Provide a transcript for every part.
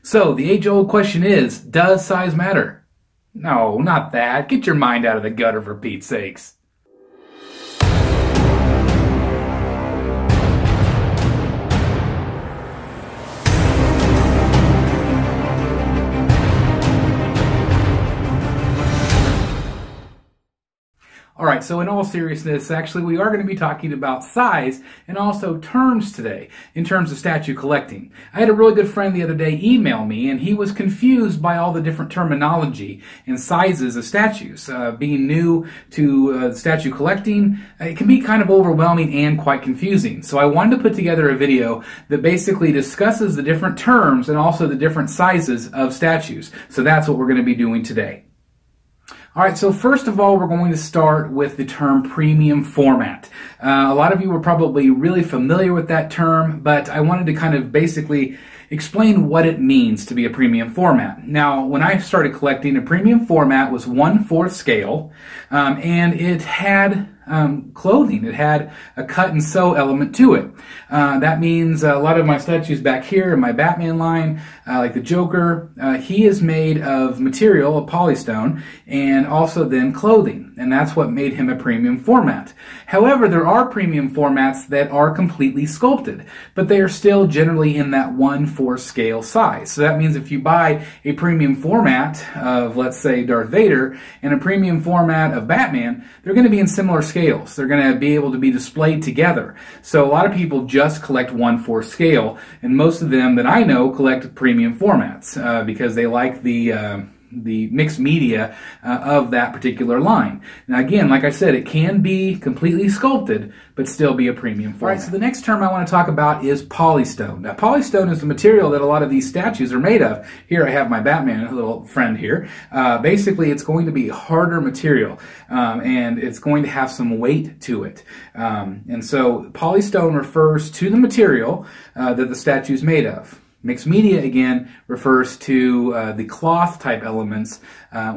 So the age-old question is, does size matter? No, not that. Get your mind out of the gutter for Pete's sakes. Alright, so in all seriousness, actually we are going to be talking about size and also terms today, in terms of statue collecting. I had a really good friend the other day email me, and he was confused by all the different terminology and sizes of statues. Being new to statue collecting, it can be kind of overwhelming and quite confusing. So I wanted to put together a video that basically discusses the different terms and also the different sizes of statues. So that's what we're going to be doing today. Alright, so first of all, we're going to start with the term premium format. A lot of you are probably really familiar with that term, but I wanted to kind of basically explain what it means to be a premium format. Now, when I started collecting, a premium format was 1/4 scale, and it had clothing. It had a cut and sew element to it. That means a lot of my statues back here in my Batman line, like the Joker, he is made of material, a polystone, and also then clothing. And that's what made him a premium format. However, there are premium formats that are completely sculpted, but they are still generally in that 1/4 scale size. So that means if you buy a premium format of, let's say, Darth Vader and a premium format of Batman, they're going to be in similar scales. They're going to be able to be displayed together. So a lot of people just collect 1/4 scale, and most of them that I know collect premium formats because they like the mixed media of that particular line. Now again, like I said, it can be completely sculpted, but still be a premium format. All right, so the next term I want to talk about is polystone. Now polystone is the material that a lot of these statues are made of. Here I have my Batman, a little friend here. Basically it's going to be harder material, and it's going to have some weight to it. And so polystone refers to the material that the statue is made of. Mixed media, again, refers to the cloth type elements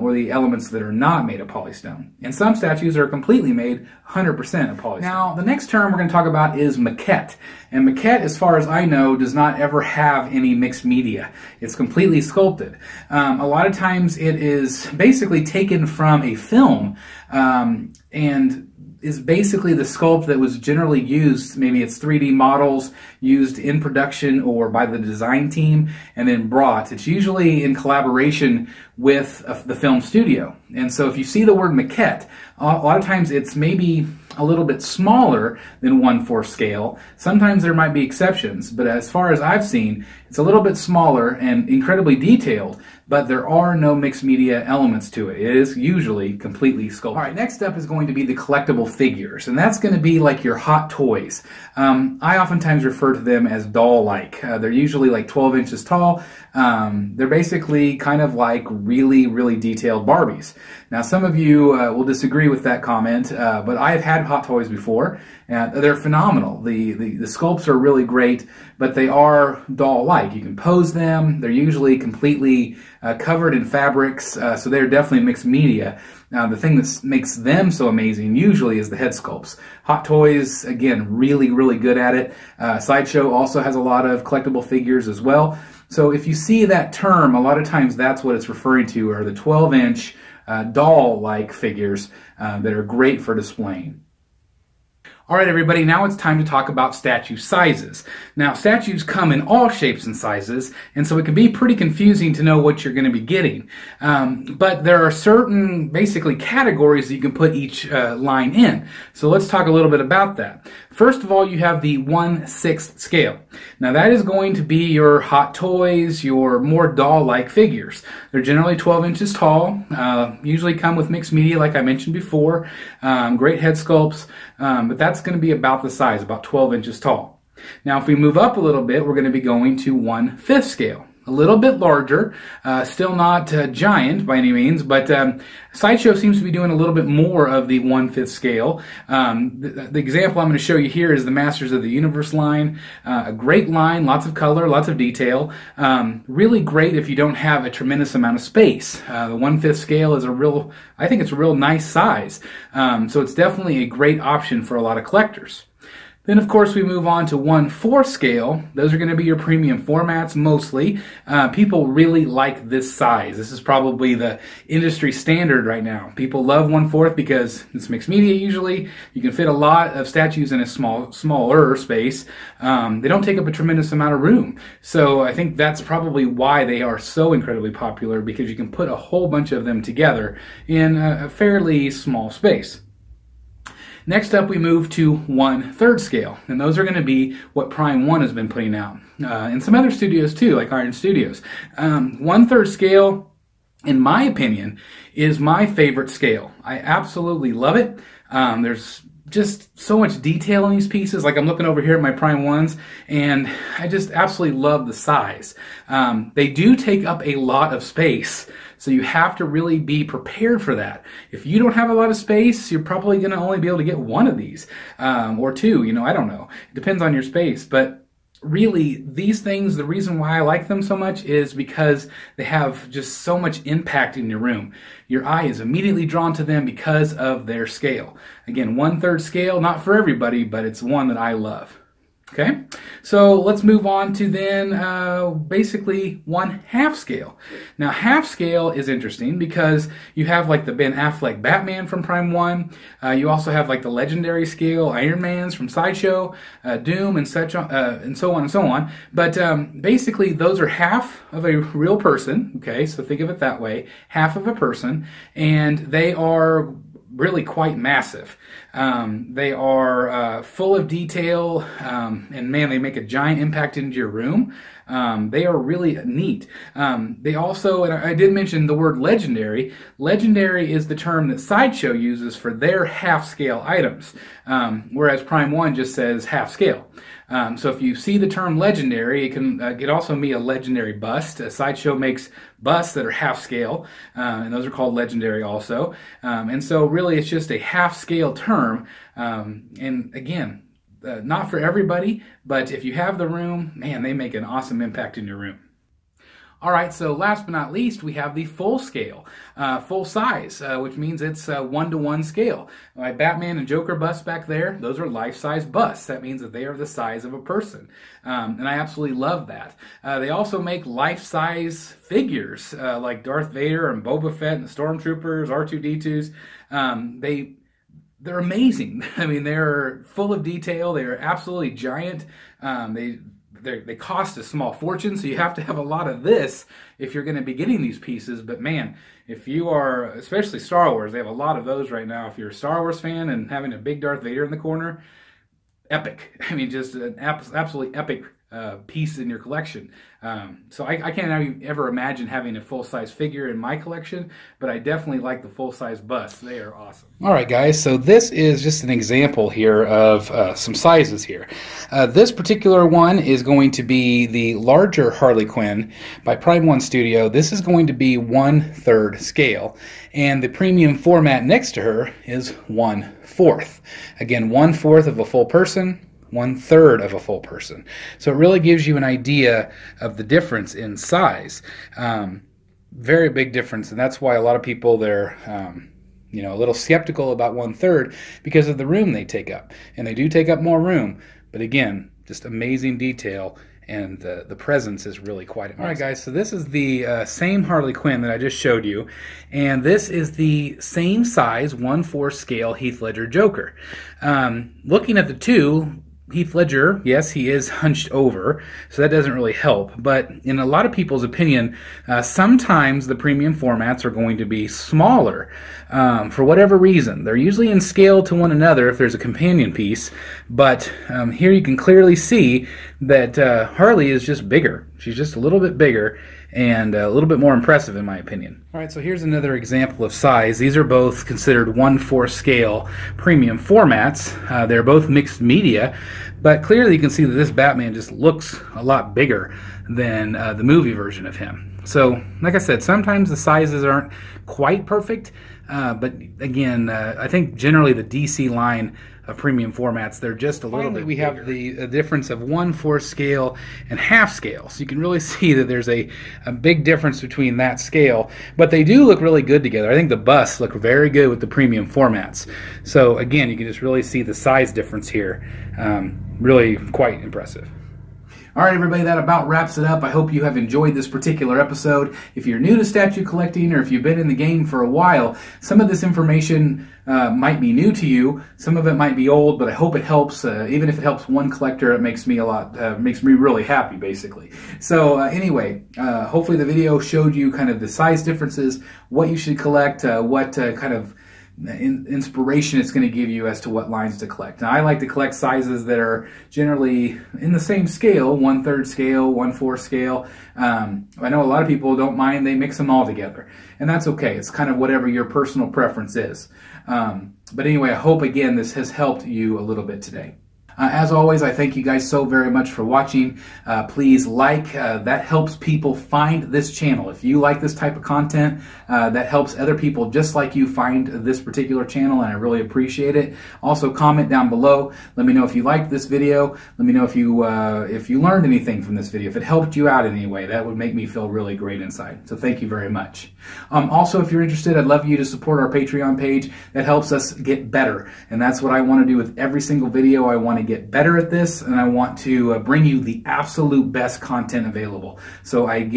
or the elements that are not made of polystone. And some statues are completely made 100% of polystone. Now, the next term we're going to talk about is maquette. And maquette, as far as I know, does not ever have any mixed media. It's completely sculpted. A lot of times it is basically taken from a film and is basically the sculpt that was generally used. Maybe it's 3D models used in production or by the design team and then brought. It's usually in collaboration with the film studio. And so if you see the word maquette, a lot of times it's maybe a little bit smaller than 1/4 scale. Sometimes there might be exceptions, but as far as I've seen, it's a little bit smaller and incredibly detailed, but there are no mixed media elements to it. It is usually completely sculpted. Alright, next up is going to be the collectible figures, and that's going to be like your hot toys. I oftentimes refer to them as doll-like. They're usually like 12 inches tall. They're basically kind of like really, really detailed Barbies. Now, some of you will disagree with that comment, but I have had hot toys before, and they're phenomenal. The sculpts are really great, but they are doll-like. You can pose them. They're usually completely covered in fabrics, so they're definitely mixed media. Now, the thing that makes them so amazing usually is the head sculpts. Hot Toys, again, really, really good at it. Sideshow also has a lot of collectible figures as well. So if you see that term, a lot of times that's what it's referring to, are the 12-inch doll-like figures that are great for displaying. Alright everybody, now it's time to talk about statue sizes. Now statues come in all shapes and sizes, and so it can be pretty confusing to know what you're going to be getting. But there are certain basically categories that you can put each line in. So let's talk a little bit about that. First of all, you have the 1/6 scale. Now that is going to be your hot toys, your more doll-like figures. They're generally 12 inches tall, usually come with mixed media like I mentioned before, great head sculpts, but that's going to be about the size, about 12 inches tall. Now if we move up a little bit, we're going to be going to 1/5 scale. A little bit larger, still not giant by any means, but Sideshow seems to be doing a little bit more of the 1/5 scale. The example I'm going to show you here is the Masters of the Universe line. A great line, lots of color, lots of detail. Really great if you don't have a tremendous amount of space. The 1/5 scale is I think it's a real nice size. So it's definitely a great option for a lot of collectors. Then, of course, we move on to 1/4 scale. Those are going to be your premium formats mostly. People really like this size. This is probably the industry standard right now. People love 1/4 because it's mixed media usually. You can fit a lot of statues in a smaller space. They don't take up a tremendous amount of room. So I think that's probably why they are so incredibly popular, because you can put a whole bunch of them together in a fairly small space. Next up, we move to 1/3 scale, and those are going to be what Prime One has been putting out, and some other studios too, like Iron Studios. 1/3 scale, in my opinion, is my favorite scale. I absolutely love it. There's just so much detail in these pieces. Like, I'm looking over here at my Prime Ones, and I just absolutely love the size. They do take up a lot of space, so you have to really be prepared for that. If you don't have a lot of space, you're probably going to only be able to get one of these, or two, I don't know. It depends on your space, but really, these things, the reason why I like them so much is because they have just so much impact in your room. Your eye is immediately drawn to them because of their scale. Again, 1/3 scale, not for everybody, but it's one that I love. Okay, so let's move on to then basically 1/2 scale. Now, half scale is interesting because you have like the Ben Affleck Batman from Prime One. You also have like the legendary scale Iron Mans from Sideshow, Doom, and such on, and so on and so on. But basically, those are half of a real person. Okay, so think of it that way: half of a person, and they are really quite massive. They are full of detail, and man, they make a giant impact into your room. They are really neat. They also, and I did mention the word legendary. Legendary is the term that Sideshow uses for their half-scale items, whereas Prime One just says half-scale. So if you see the term legendary, it can also mean a legendary bust. Sideshow makes busts that are half scale, and those are called legendary also. And so really it's just a half scale term. And again, not for everybody, but if you have the room, man, they make an awesome impact in your room. All right, so last but not least, we have the full scale, full size, which means it's 1-to-1 scale. My Batman and Joker busts back there, those are life-size busts. That means that they are the size of a person, and I absolutely love that. They also make life-size figures like Darth Vader and Boba Fett and the Stormtroopers, R2-D2s. They're amazing. I mean, they're full of detail. They are absolutely giant. They cost a small fortune, so you have to have a lot of this if you're going to be getting these pieces. But man, if you are, especially Star Wars, they have a lot of those right now. If you're a Star Wars fan and having a big Darth Vader in the corner, epic. I mean, just an absolutely epic piece in your collection. So I can't ever imagine having a full-size figure in my collection, but I definitely like the full-size busts. They are awesome. All right, guys, so this is just an example here of some sizes here. This particular one is going to be the larger Harley Quinn by Prime One Studio. This is going to be 1/3 scale, and the premium format next to her is 1/4. Again, 1/4 of a full person, 1/3 of a full person. So it really gives you an idea of the difference in size. Very big difference, and that's why a lot of people, they're a little skeptical about 1/3 because of the room they take up. And they do take up more room, but again, just amazing detail, and the presence is really quite amazing. All right, guys, so this is the same Harley Quinn that I just showed you, and this is the same size 1/4 scale Heath Ledger Joker. Looking at the two, Heath Ledger, yes, he is hunched over, so that doesn't really help. But in a lot of people's opinion, sometimes the premium formats are going to be smaller for whatever reason. They're usually in scale to one another if there's a companion piece, but here you can clearly see that Harley is just bigger. She's just a little bit bigger and a little bit more impressive in my opinion. All right, so here's another example of size. These are both considered 1/4 scale premium formats. They're both mixed media, but clearly you can see that this Batman just looks a lot bigger than the movie version of him. So, like I said, sometimes the sizes aren't quite perfect, but again, I think generally the DC line of premium formats, they're just a little bit bigger. We have the difference of 1/4 scale and half scale. So you can really see that there's a big difference between that scale, but they do look really good together. I think the busts look very good with the premium formats. So again, you can just really see the size difference here. Really quite impressive. All right, everybody, that about wraps it up. I hope you have enjoyed this particular episode. If you're new to statue collecting, or if you've been in the game for a while, some of this information might be new to you. Some of it might be old, but I hope it helps. Even if it helps one collector, it makes me makes me really happy, basically. So anyway, hopefully the video showed you kind of the size differences, what you should collect, what kind of inspiration it's going to give you as to what lines to collect. Now, I like to collect sizes that are generally in the same scale, 1/3 scale, 1/4 scale. I know a lot of people don't mind, they mix them all together, and that's okay. It's kind of whatever your personal preference is. But anyway, I hope again this has helped you a little bit today. As always, I thank you guys so very much for watching. Please like, that helps people find this channel. If you like this type of content, that helps other people just like you find this particular channel, and I really appreciate it. Also, comment down below. Let me know if you liked this video. Let me know if you learned anything from this video, if it helped you out in any way. That would make me feel really great inside. So thank you very much. Also, if you're interested, I'd love you to support our Patreon page. That helps us get better, and that's what I want to do with every single video. I want to get better at this, and I want to bring you the absolute best content available. So I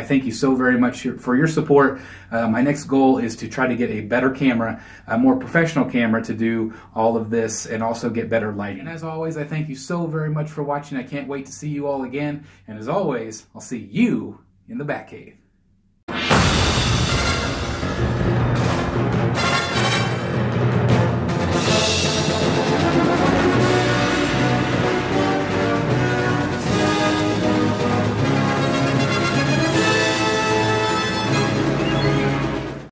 thank you so very much for your support. My next goal is to try to get a better camera, a more professional camera, to do all of this, and also get better lighting. And as always, I thank you so very much for watching. I can't wait to see you all again, and as always, I'll see you in the Batcave.